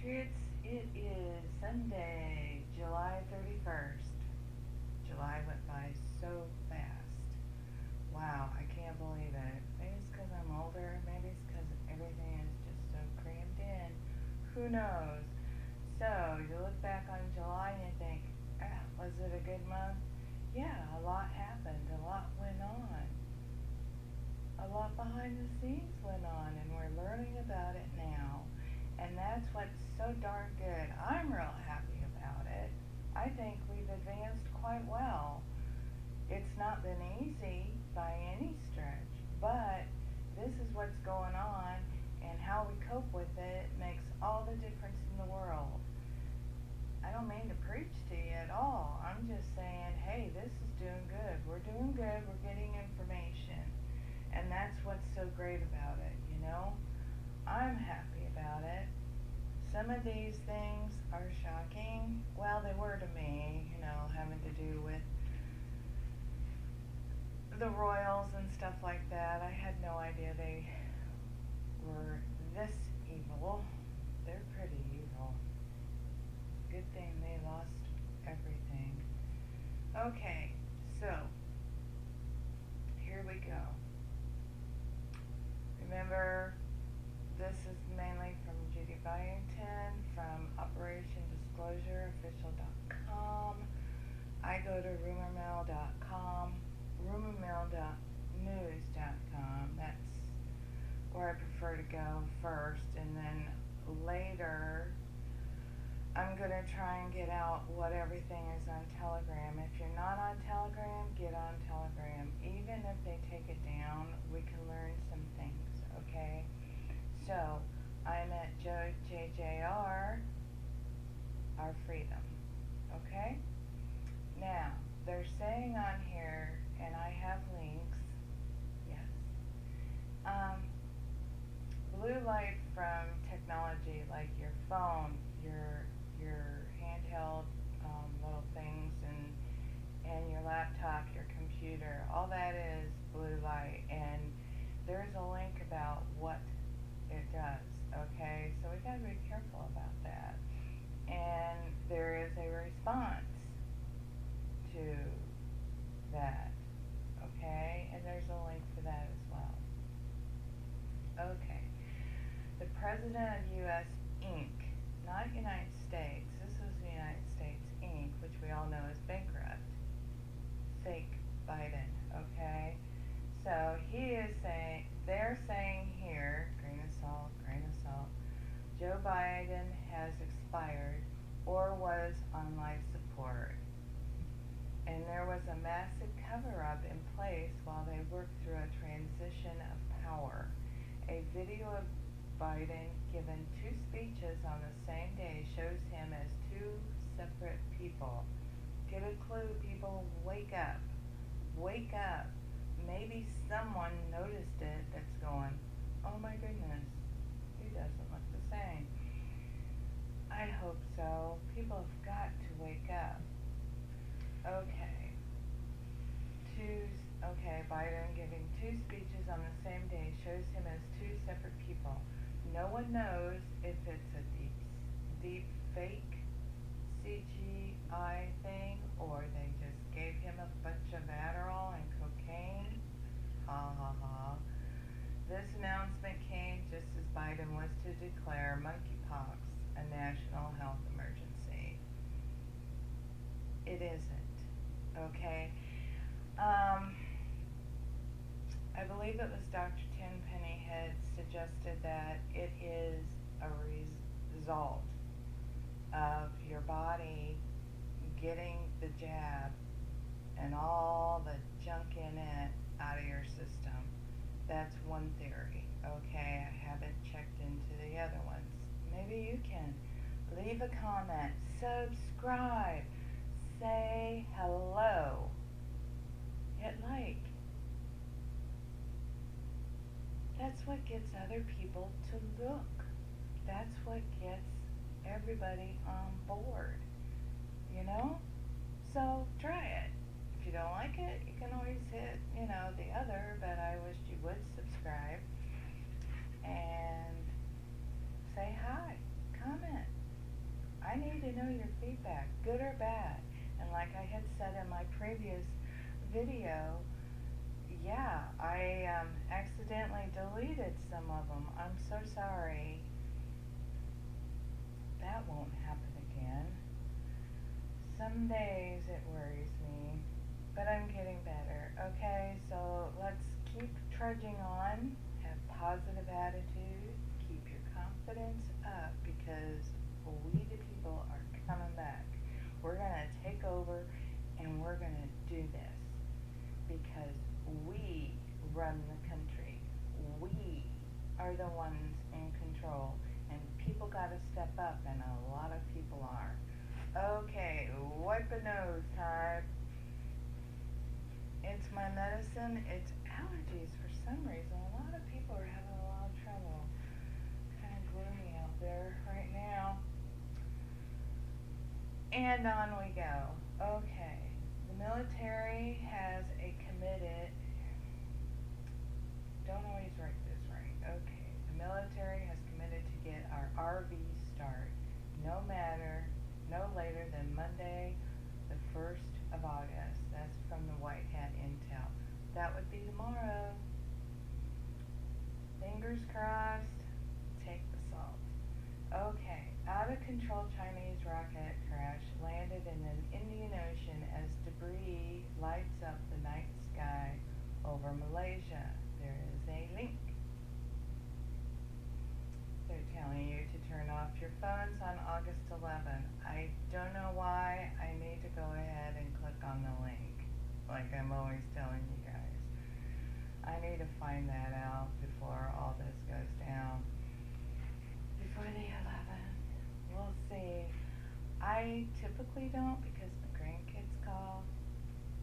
Kids, it is Sunday, July 31st. July went by so fast. Wow, I can't believe it. Maybe it's because I'm older. Maybe it's because everything is just so crammed in. Who knows? So, you look back on July and you think, was it a good month? Yeah, a lot happened. A lot went on. A lot behind the scenes went on, and we're learning about it now. And that's what's so darn good. I'm real happy about it. I think we've advanced quite well. It's not been easy by any stretch, but this is what's going on, and how we cope with it makes all the difference in the world. I don't mean to preach to you at all. I'm just saying, hey, this is doing good. We're doing good. We're getting information. And that's what's so great about it, you know? I'm happy about it. Some of these things are shocking. Well, they were to me, having to do with the royals and stuff like that. I had no idea they were this evil. They're pretty evil. Good thing they lost everything. Okay, so here we go. Remember, this is mainly from Judy Byington from OperationDisclosureOfficial.com. I go to rumormill.com, rumormill.news.com. That's where I prefer to go first, and then later I'm going to try and get out what everything is on Telegram. If you're not on Telegram, get on Telegram. Even if they take it down, we can learn some things, okay? So, I'm at JJR, Our Freedom, okay? Now, they're saying on here, and I have links, yes, blue light from technology, like your phone, your handheld little things, and your laptop, your computer, all that is blue light, and there's a link about what it does, okay? So we gotta be careful about that. And there is a response to that, okay? And there's a link for that as well. Okay. The President of U.S. Inc., not United States, this is the United States Inc., which we all know is bankrupt. Fake Biden, okay? So he is saying, they're saying here, grain of salt, Joe Biden has expired or was on life support. And there was a massive cover-up in place while they worked through a transition of power. A video of Biden given two speeches on the same day shows him as two separate people. Get a clue, people, wake up. Wake up. Maybe someone noticed it that's going, oh my goodness, he doesn't look the same. I hope so. People have got to wake up. Okay. Biden giving two speeches on the same day shows him as two separate people. No one knows if it's a deep fake CGI thing, or they just gave him a bunch of Adderall and cocaine. Ha ha ha. This announcement came just as Biden was to declare monkeypox a national health emergency. It isn't, okay? I believe it was Dr. Tenpenny had suggested that it is a result of your body getting the jab and all the junk in it out of your system. That's one theory, okay? I haven't checked into the other ones. Maybe you can. Leave a comment, subscribe, say hello, hit like. That's what gets other people to look. That's what gets everybody on board, So try it. If you don't like it, you can always hit, the other, but I wish you would subscribe and say hi, comment. to know your feedback, good or bad. And like I had said in my previous video, yeah, I accidentally deleted some of them. I'm so sorry. That won't happen again. Some days it worries me, but I'm getting better. Okay, so let's keep trudging on, have positive attitude, keep your confidence up, because we the people are coming back. We're going to take over and we're going to do this because we run the country. We are the ones in control, and people got to step up, and a lot of people are. Okay, wipe a nose time. It's my medicine. It's allergies for some reason. A lot of people are having a lot of trouble. Kind of gloomy out there right now. And on we go. Okay, the military has a committed, don't always write this right. Okay, the military has committed to get our RV start no later than Monday, the 1st of August. That's from the White Hat Intel. That would be tomorrow. Fingers crossed. Take the salt. Okay, out of control Chinese rocket crash landed in an Indian Ocean as debris lights up the night sky over Malaysia. There is a link. They're telling you to turn off your phones on August 11th. I don't know why I need to go ahead and click on the link, like I'm always telling you guys. I need to find that out before all this goes down. Before the 11th. We'll see. I typically don't, because my grandkids call,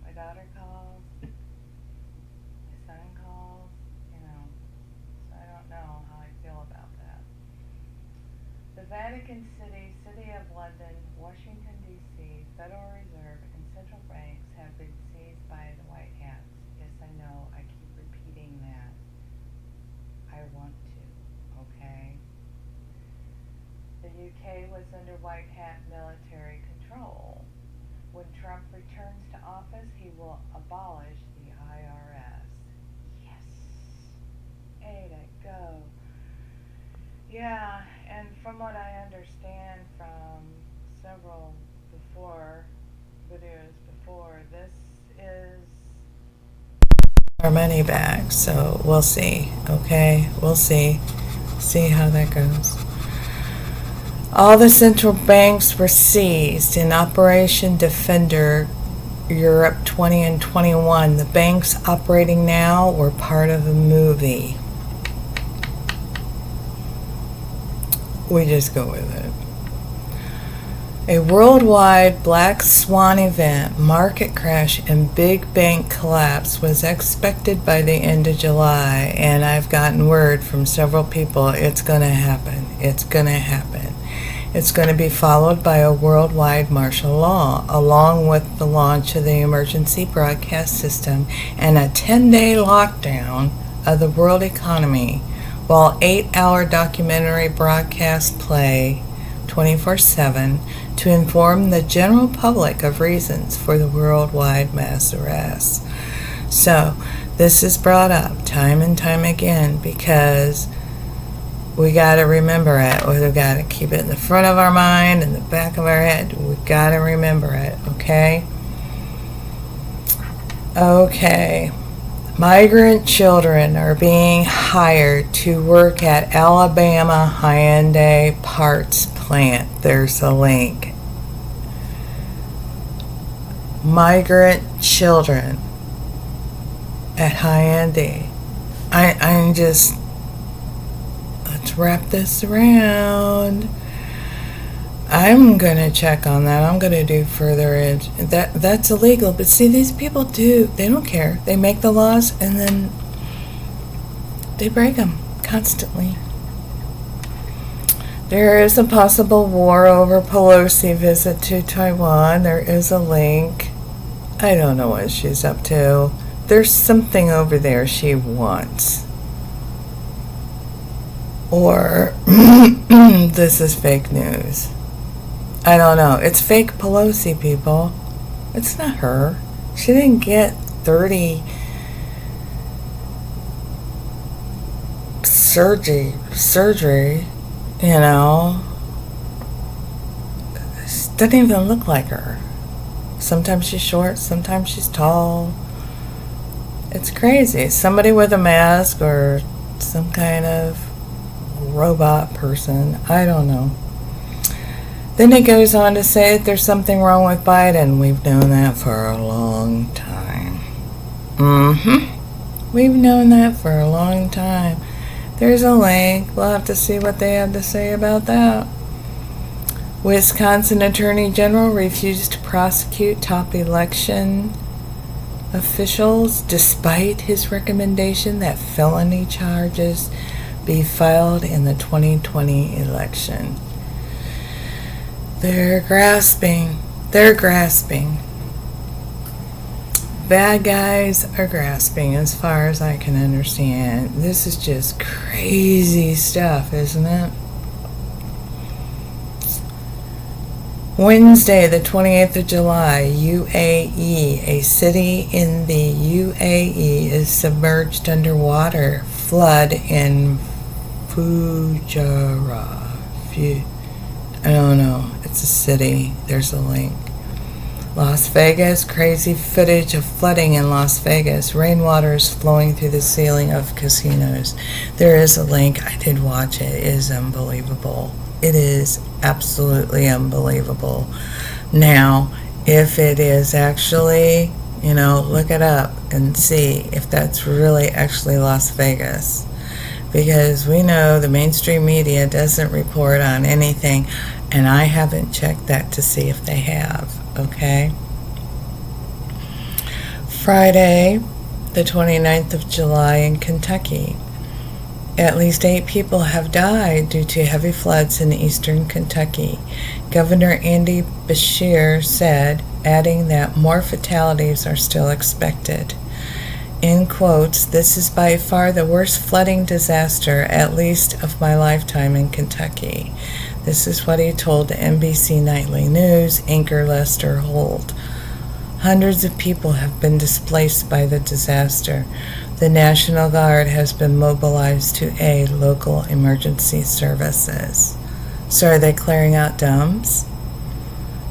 my daughter calls, my son calls, so I don't know how I feel about that. The Vatican City, City of London, Washington, D.C., Federal Reserve, and central banks have been seized by the White Hats. Yes, I know, I keep repeating that. I want to, okay? The UK was under White Hat military control. When Trump returns to office, he will abolish the IRS. Yes! Way to go. Yeah, and from what I understand from several videos before, this is our money back, so we'll see, okay? We'll see how that goes. All the central banks were seized in Operation Defender Europe 20 and 21. The banks operating now were part of a movie. We just go with it. A worldwide black swan event, market crash, and big bank collapse was expected by the end of July, and I've gotten word from several people it's going to happen. It's going to happen. It's going to be followed by a worldwide martial law, along with the launch of the emergency broadcast system and a 10-day lockdown of the world economy, while 8-hour documentary broadcasts play 24/7 to inform the general public of reasons for the worldwide mass arrest. So, this is brought up time and time again because we got to remember it. We got to keep it in the front of our mind, in the back of our head. We got to remember it, okay? Okay. Migrant children are being hired to work at Alabama Hyundai parts plant. There's a link. Migrant children at Hyundai. I'm just, let's wrap this around. I'm going to check on that. I'm going to do further. That's illegal. But see, these people they don't care. They make the laws and then they break them constantly. There is a possible war over Pelosi visit to Taiwan. There is a link. I don't know what she's up to. There's something over there she wants. Or this is fake news. I don't know. It's fake Pelosi, people. It's not her. She didn't get 30 surgery, you know. She doesn't even look like her. Sometimes she's short, sometimes she's tall. It's crazy. Somebody with a mask or some kind of robot person. I don't know. Then it goes on to say that there's something wrong with Biden. We've known that for a long time. We've known that for a long time. There's a link. We'll have to see what they have to say about that. Wisconsin Attorney General refused to prosecute top election officials despite his recommendation that felony charges be filed in the 2020 election. They're grasping. Bad guys are grasping, as far as I can understand. This is just crazy stuff, isn't it? Wednesday, the 28th of July, UAE. A city in the UAE is submerged underwater. Flood in Fujairah. I don't know. It's a city. There's a link. Las Vegas. Crazy footage of flooding in Las Vegas. Rainwater is flowing through the ceiling of casinos. There is a link. I did watch it. It is unbelievable. It is absolutely unbelievable. Now, if it is actually, look it up and see if that's really actually Las Vegas. Because we know the mainstream media doesn't report on anything, and I haven't checked that to see if they have, okay? Friday, the 29th of July in Kentucky. At least 8 people have died due to heavy floods in eastern Kentucky. Governor Andy Beshear said, adding that more fatalities are still expected. In quotes, "This is by far the worst flooding disaster, at least of my lifetime in Kentucky." This is what he told NBC Nightly News anchor Lester Holt. Hundreds of people have been displaced by the disaster. The National Guard has been mobilized to aid local emergency services. So are they clearing out dumps?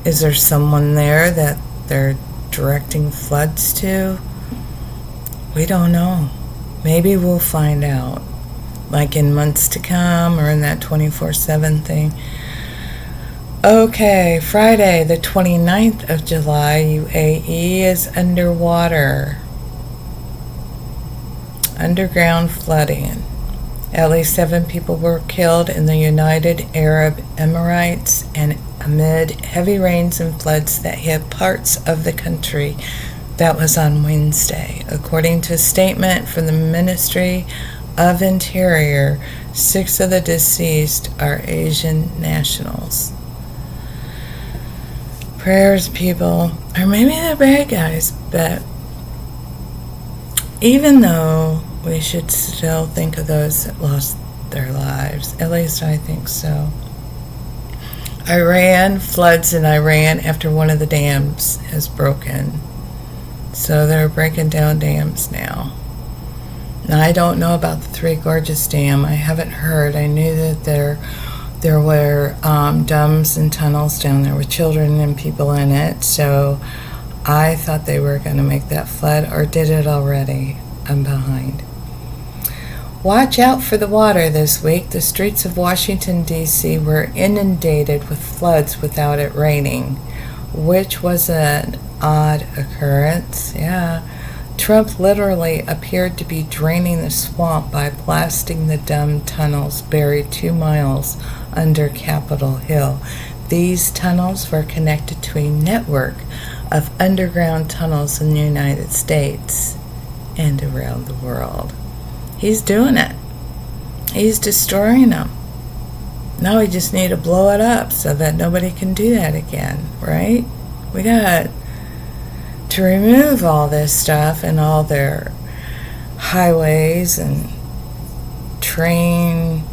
Is there someone there that they're directing floods to? We don't know. Maybe we'll find out. Like in months to come or in that 24/7 thing. Okay, Friday, the 29th of July, UAE is underwater. Underground flooding. At least 7 people were killed in the United Arab Emirates and amid heavy rains and floods that hit parts of the country. That was on Wednesday. According to a statement from the Ministry of Interior, 6 of the deceased are Asian nationals. Prayers, people. Or maybe they're bad guys, but even though we should still think of those that lost their lives, at least I think so. Iran, floods in Iran after one of the dams has broken. So they're breaking down dams now. Now, I don't know about the Three Gorges Dam. I haven't heard. I knew that there were dams and tunnels down there with children and people in it. So I thought they were going to make that flood, or did it already. I'm behind. Watch out for the water this week. The streets of Washington, D.C. were inundated with floods without it raining, which was an odd occurrence. Yeah. Trump literally appeared to be draining the swamp by blasting the dumb tunnels buried 2 miles under Capitol Hill. These tunnels were connected to a network of underground tunnels in the United States and around the world. He's doing it. He's destroying them. Now we just need to blow it up so that nobody can do that again, right? We got to remove all this stuff and all their highways and train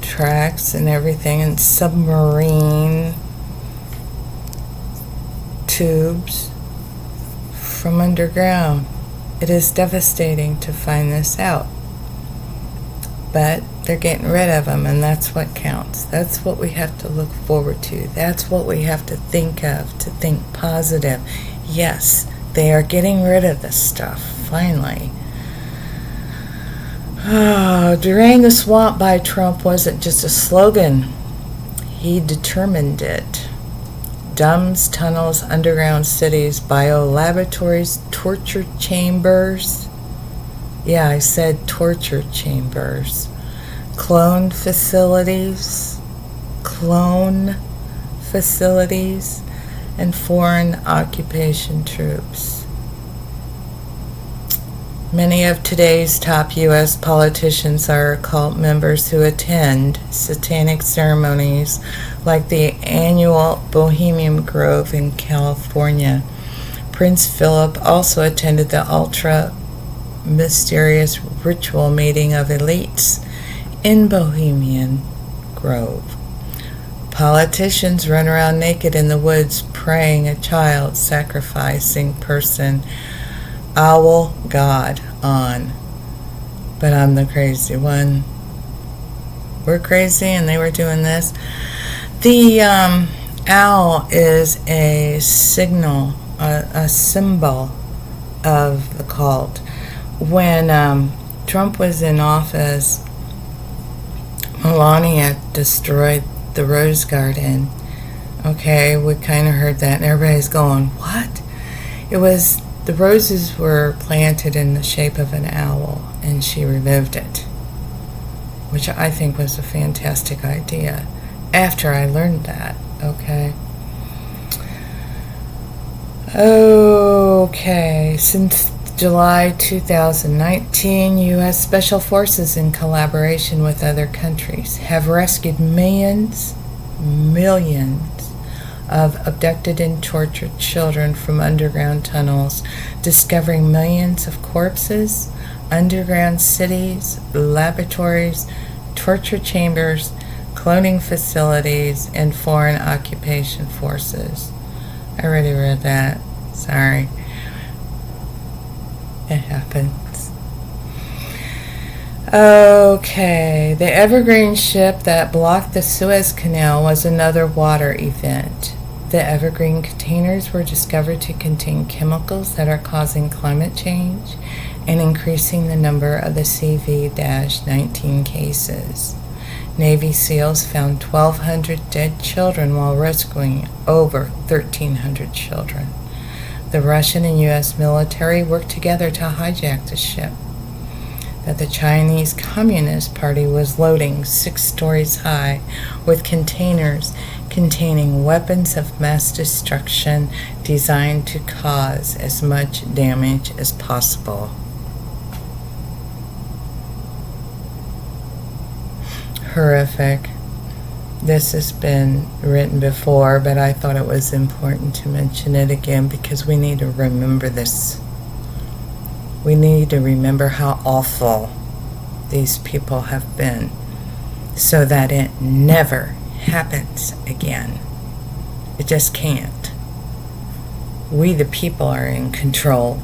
tracks and everything and submarine tubes from underground. It is devastating to find this out. But they're getting rid of them, and that's what counts. That's what we have to look forward to. That's what we have to think of, to think positive. Yes, they are getting rid of this stuff, finally. Drain the swamp by Trump wasn't just a slogan. He determined it. Dams, tunnels, underground cities, biolaboratories, torture chambers. Yeah, I said torture chambers. Clone facilities, and foreign occupation troops. Many of today's top U.S. politicians are occult members who attend satanic ceremonies like the annual Bohemian Grove in California. Prince Philip also attended the ultra-mysterious ritual meeting of elites in Bohemian Grove. Politicians run around naked in the woods praying a child sacrificing person owl god on. But I'm the crazy one. We're crazy and they were doing this. The owl is a signal, a symbol of the cult. When Trump was in office, Melania destroyed the Rose Garden. Okay, we kind of heard that and everybody's going, what? It was, the roses were planted in the shape of an owl and she removed it, which I think was a fantastic idea after I learned that. Okay, since July 2019, U.S. Special Forces, in collaboration with other countries, have rescued millions of abducted and tortured children from underground tunnels, discovering millions of corpses, underground cities, laboratories, torture chambers, cloning facilities, and foreign occupation forces. I already read that. Sorry. It happens. Okay, the Evergreen ship that blocked the Suez Canal was another water event. The Evergreen containers were discovered to contain chemicals that are causing climate change and increasing the number of the CV-19 cases. Navy SEALs found 1,200 dead children while rescuing over 1,300 children. The Russian and U.S. military worked together to hijack the ship that the Chinese Communist Party was loading 6 stories high with containers containing weapons of mass destruction designed to cause as much damage as possible. Horrific. This has been written before, but I thought it was important to mention it again because we need to remember this. We need to remember how awful these people have been so that it never happens again. It just can't. We the people are in control.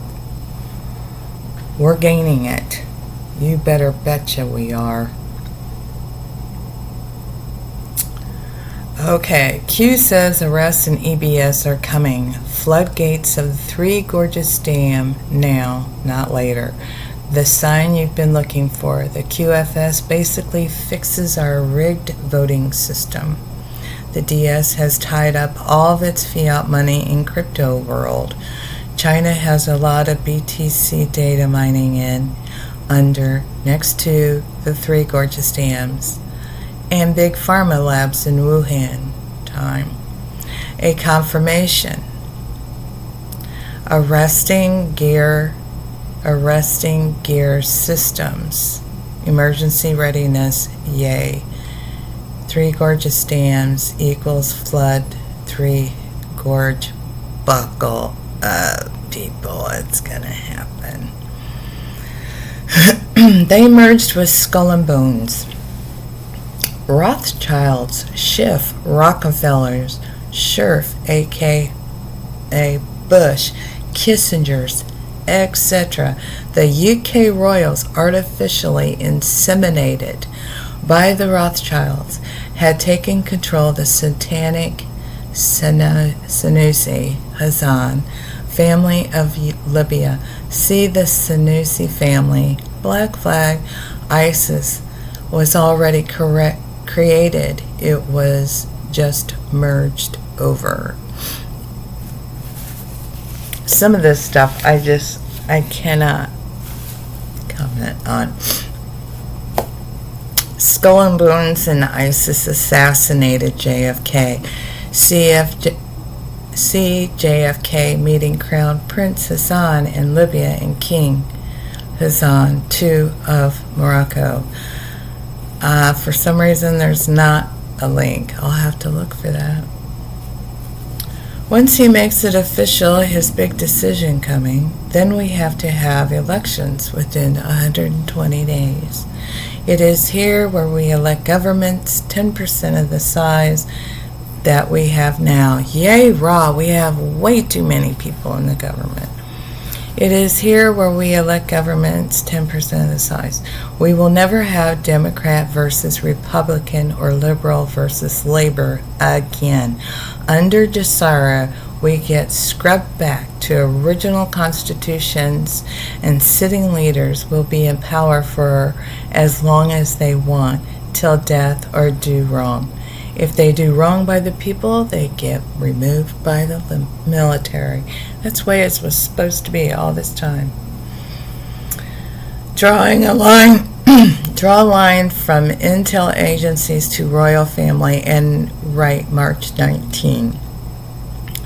We're gaining it. You better betcha we are. Okay, Q says arrests in EBS are coming. Floodgates of the Three Gorges Dam now, not later. The sign you've been looking for. The QFS basically fixes our rigged voting system. The DS has tied up all of its fiat money in crypto world. China has a lot of BTC data mining next to the Three Gorges Dams. And big pharma labs in Wuhan time. A confirmation. Arresting gear systems. Emergency readiness, yay. Three Gorges Dams equals flood. Three Gorge buckle up, people. It's gonna happen. They merged with Skull and Bones. Rothschilds, Schiff, Rockefellers, Scherf, A.K. A. Bush, Kissinger's, etc. The UK royals, artificially inseminated by the Rothschilds, had taken control of the satanic Senussi Hassan family of Libya. See the Senussi family. Black Flag. ISIS was already created. It was just merged over. Some of this stuff I cannot comment on. Skull and Bones and ISIS assassinated JFK. See JFK meeting Crown Prince Hassan in Libya and King Hassan II of Morocco. For some reason there's not a link. I'll have to look for that. Once he makes it official, his big decision coming, then we have to have elections within 120 days. It is here where we elect governments 10% of the size that we have now. Yay, rah, we have way too many people in the government. It is here where we elect governments 10% of the size. We will never have Democrat versus Republican or Liberal versus Labor again. Under DeSara, we get scrubbed back to original constitutions, and sitting leaders will be in power for as long as they want, till death or do wrong. If they do wrong by the people, they get removed by the military. That's the way it was supposed to be all this time. Drawing a line, draw a line from intel agencies to royal family and write March 19.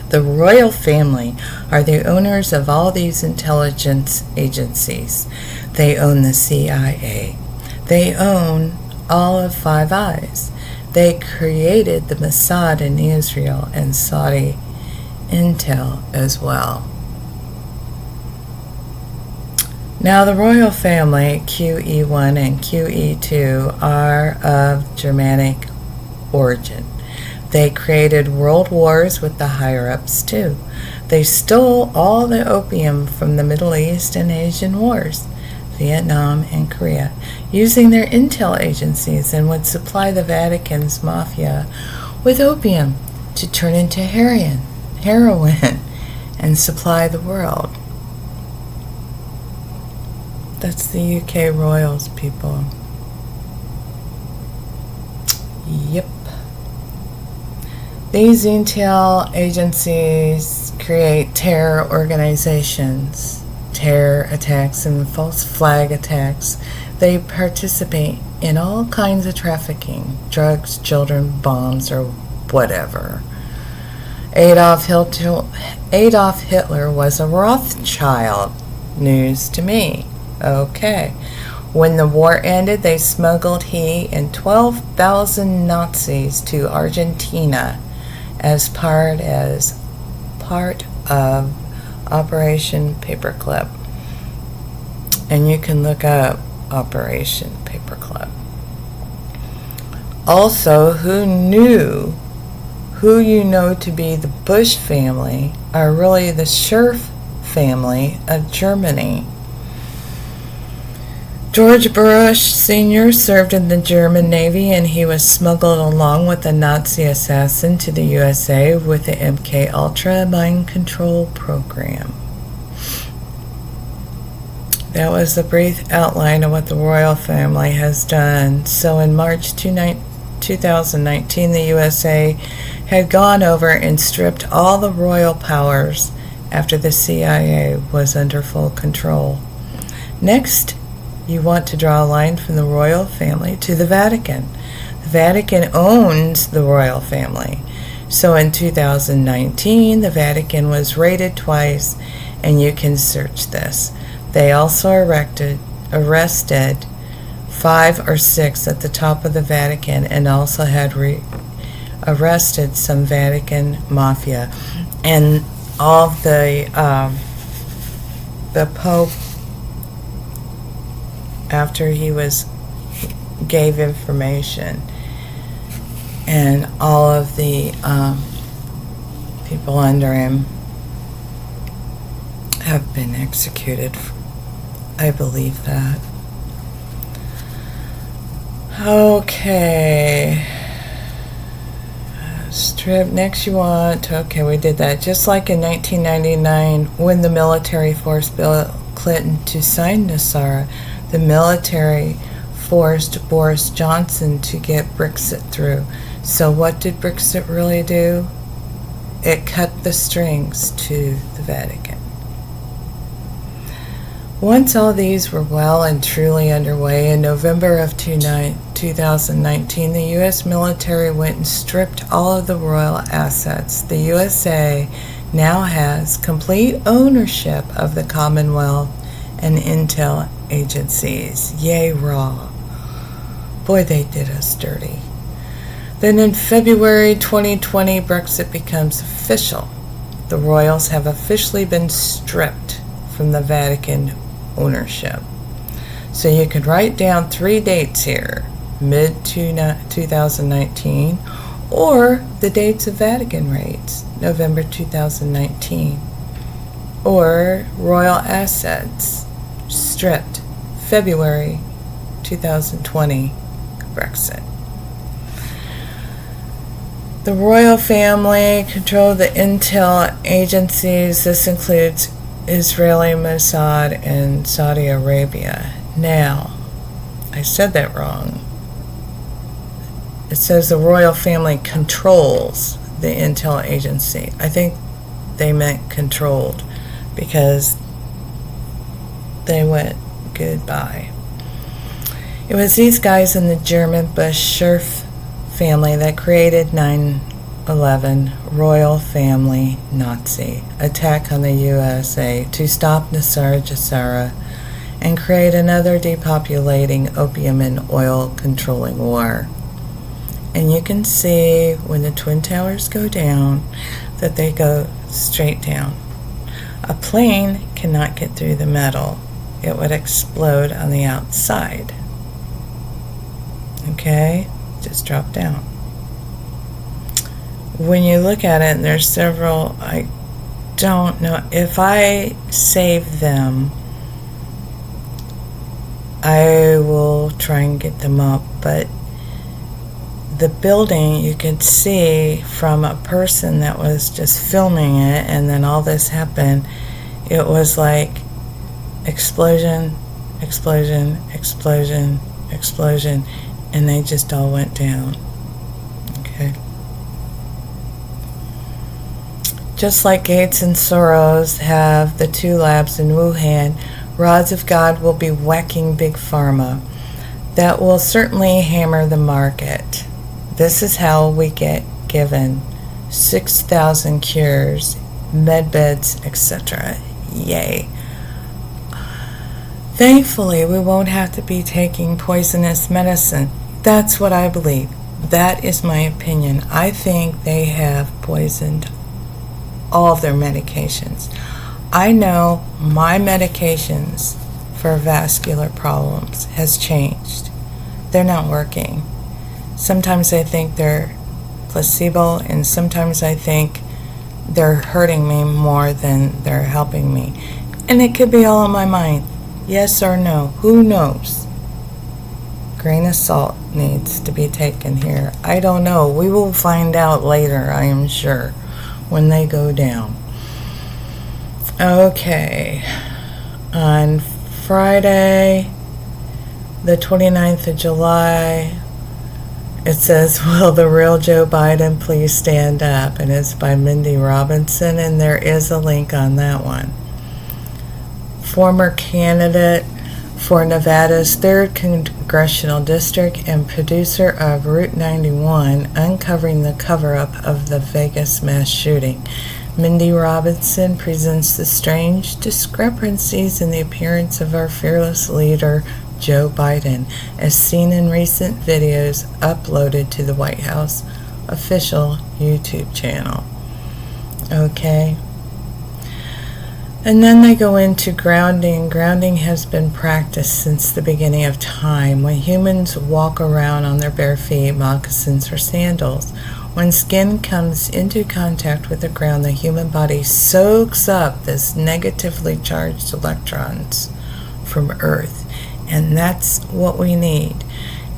The royal family are the owners of all these intelligence agencies. They own the CIA. They own all of Five Eyes. They created the Mossad in Israel and Saudi intel as well. Now the royal family, QE1 and QE2, are of Germanic origin. They created world wars with the higher-ups too. They stole all the opium from the Middle East and Asian wars, Vietnam and Korea, using their intel agencies, and would supply the Vatican's mafia with opium to turn into heroin and supply the world. That's the UK royals, people. Yep. These intel agencies create terror organizations, terror attacks, and false flag attacks. They participate in all kinds of trafficking, drugs, children, bombs, or whatever. Adolf Hitler was a Rothschild. News to me. Okay. When the war ended, they smuggled he and 12,000 Nazis to Argentina as part of Operation Paperclip. And you can look up Operation Paperclip. Also, who you know to be the Bush family are really the Scherf family of Germany. George Bush Sr. served in the German Navy, and he was smuggled along with a Nazi assassin to the USA with the MK Ultra mind control program. That was a brief outline of what the royal family has done. So in March 2019, the USA had gone over and stripped all the royal powers after the CIA was under full control. Next, you want to draw a line from the royal family to the Vatican. The Vatican owns the royal family. So in 2019, the Vatican was raided twice, and you can search this. They also arrested 5 or 6 at the top of the Vatican, and also had arrested some Vatican mafia. And all of the Pope, after he gave information, and all of the people under him have been executed. I believe that. Okay. Strip. Next you want. Okay, we did that. Just like in 1999, when the military forced Bill Clinton to sign NASARA, the military forced Boris Johnson to get Brexit through. So what did Brexit really do? It cut the strings to the Vatican. Once all these were well and truly underway, in November of 2019, the U.S. military went and stripped all of the royal assets. The USA now has complete ownership of the Commonwealth and intel agencies. Yay, raw. Boy, they did us dirty. Then in February 2020, Brexit becomes official. The royals have officially been stripped from the Vatican ownership. So you could write down 3 dates here: mid-2019, or the dates of Vatican raids, November 2019, or royal assets stripped, February 2020, Brexit. The royal family control the intel agencies. This includes Israeli Mossad and Saudi Arabia. Now, I said that wrong. It says the royal family controls the intel agency. I think they meant controlled, because they went goodbye. It was these guys in the German Bush-Schirf family that created 9/11 royal family Nazi attack on the USA to stop Nasser Jassara and create another depopulating opium and oil controlling war. And you can see when the Twin Towers go down that they go straight down. A plane cannot get through the metal. It would explode on the outside. Okay? Just drop down. When you look at it, and there's several, I don't know, if I save them, I will try and get them up, but the building, you could see from a person that was just filming it, and then all this happened, it was like explosion, explosion, explosion, explosion, and they just all went down. Okay. Just like Gates and Soros have the 2 labs in Wuhan, rods of God will be whacking Big Pharma. That will certainly hammer the market. This is how we get given 6,000 cures, med beds, etc. Yay. Thankfully, we won't have to be taking poisonous medicine. That's what I believe. That is my opinion. I think they have poisoned all of their medications. I know my medications for vascular problems has changed. They're not working. Sometimes I think they're placebo, and sometimes I think they're hurting me more than they're helping me. And it could be all in my mind. Yes or no, who knows? Grain of salt needs to be taken here. I don't know. We will find out later, I am sure, when they go down. Okay. On Friday, the 29th of July, it says, "Will the real Joe Biden please stand up?" And it's by Mindy Robinson, and there is a link on that one. Former candidate for Nevada's 3rd Congressional District and producer of Route 91, uncovering the cover-up of the Vegas mass shooting. Mindy Robinson presents the strange discrepancies in the appearance of our fearless leader, Joe Biden, as seen in recent videos uploaded to the White House official YouTube channel. Okay. And then they go into grounding. Grounding has been practiced since the beginning of time, when humans walk around on their bare feet, moccasins or sandals, When skin comes into contact with the ground, the human body soaks up this negatively charged electrons from Earth. And that's what we need.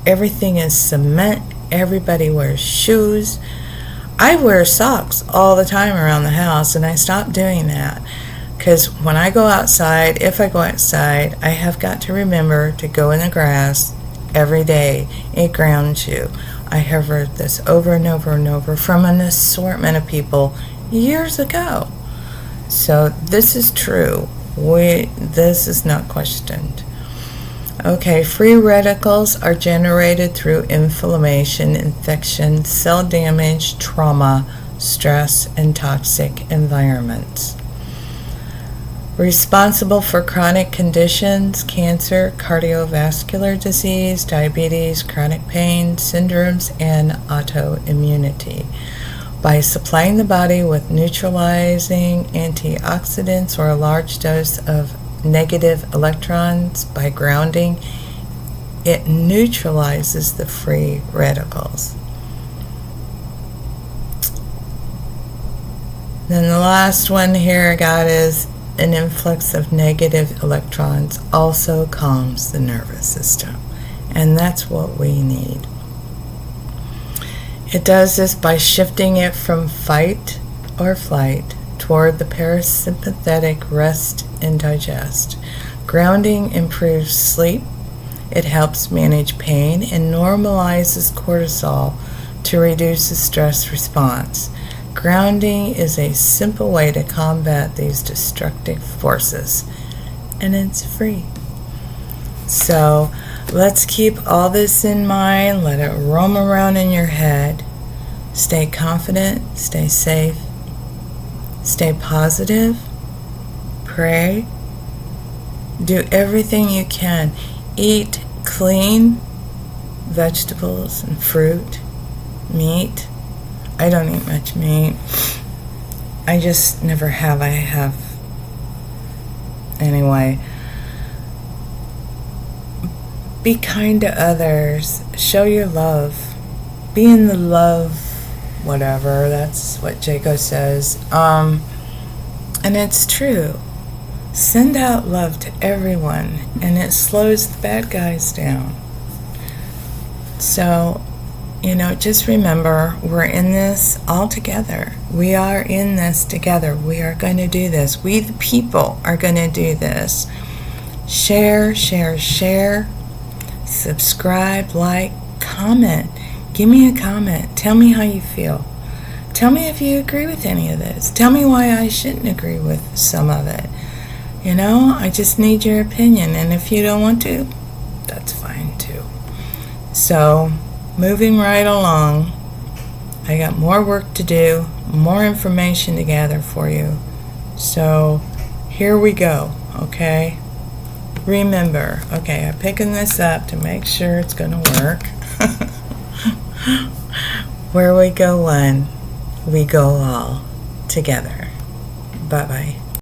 Everything is cement. Everybody wears shoes. I wear socks all the time around the house, and I stopped doing that. Because when I go outside, if I go outside, I have got to remember to go in the grass every day. It grounds you. I have heard this over and over and over from an assortment of people years ago. So this is true. This is not questioned. Okay, free radicals are generated through inflammation, infection, cell damage, trauma, stress, and toxic environments. Responsible for chronic conditions, cancer, cardiovascular disease, diabetes, chronic pain, syndromes, and autoimmunity. By supplying the body with neutralizing antioxidants or a large dose of negative electrons by grounding, it neutralizes the free radicals. Then the last one here I got is an influx of negative electrons also calms the nervous system, and that's what we need. It does this by shifting it from fight or flight toward the parasympathetic rest and digest. Grounding improves sleep. It helps manage pain and normalizes cortisol to reduce the stress response. Grounding is a simple way to combat these destructive forces, and it's free. So let's keep all this in mind. Let it roam around in your head. Stay confident, stay safe, stay positive, pray, do everything you can. Eat clean vegetables and fruit, meat. I don't eat much meat. I just never have. I have. Anyway. Be kind to others. Show your love. Be in the love, whatever. That's what Jaco says. And it's true. Send out love to everyone, and it slows the bad guys down. So, just remember, we're in this all together. We are in this together. We are going to do this. We, the people, are going to do this. Share, share, share. Subscribe, like, comment. Give me a comment. Tell me how you feel. Tell me if you agree with any of this. Tell me why I shouldn't agree with some of it. I just need your opinion. And if you don't want to, that's fine too. So, moving right along, I got more work to do, more information to gather for you. So, here we go, okay? Remember, okay, I'm picking this up to make sure it's going to work. Where we go one, we go all together. Bye-bye.